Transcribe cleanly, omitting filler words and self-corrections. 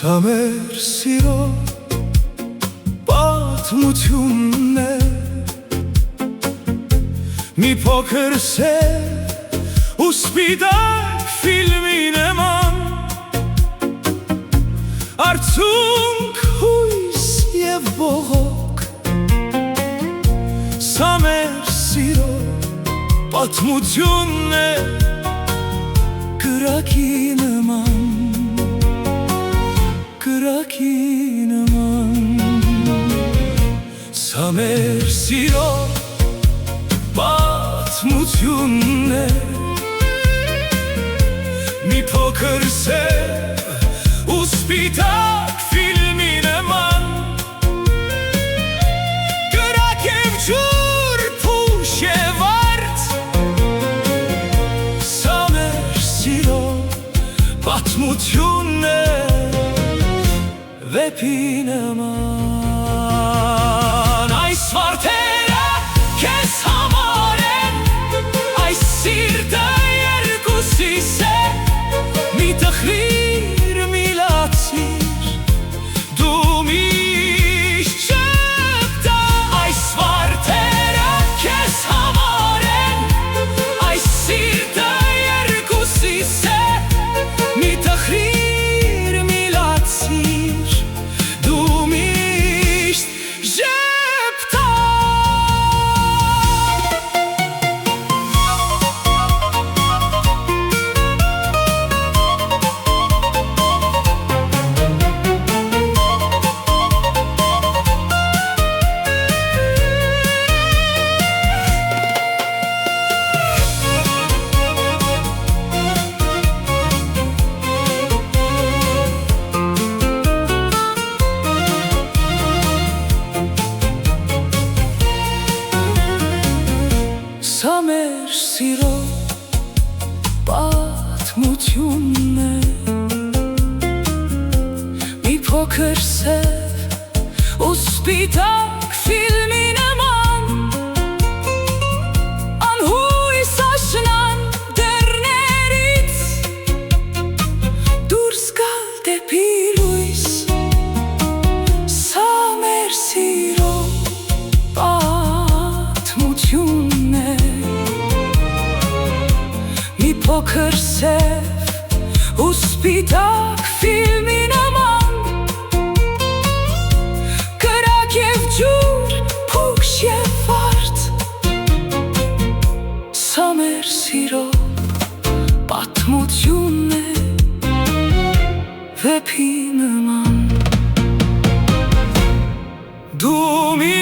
Սա մեր սիրո պատմությունն է, մի փոքր սև ու սպիտակ ֆիլմի նման, արցունք, հույս և բողոք։ Սա մեր սիրո պատմությունն է, կրակի նման, կրակի նման։ Սա մեր սիրո պատմությունն է, մի փոքր սև ու սպիտակ ֆիլմի նման, կրակ և ջուր, փուշ և արդ։ Սա մեր սիրո պատմությունն է, վեպի նման։ Այս վարդերը քեզ համար են, այս սիրտը երկուսիս է, մի տխրիր, մի լացիր, դու միշտ շպտա։ Այս վարդերը քեզ համար են, այս սիրտը երկուսիս է, մի տխրիր, մի լացիր, դու միշտ շպտա։ Սա մեր սիրո պատմությունն է, մի փոքր սև ու սպիտակ ֆիլմի նման, անհույս աշնան դռներից դուրս գալ դեպի լույս։ Սա մեր սիրո պատմությունն է, մի փոքր սև ու սպիտակ ֆիլմի նման, կրակ և ջուր, փուշ և արդ։ Սա մեր սիրո պատմությունն է, վեպի նման, դու մի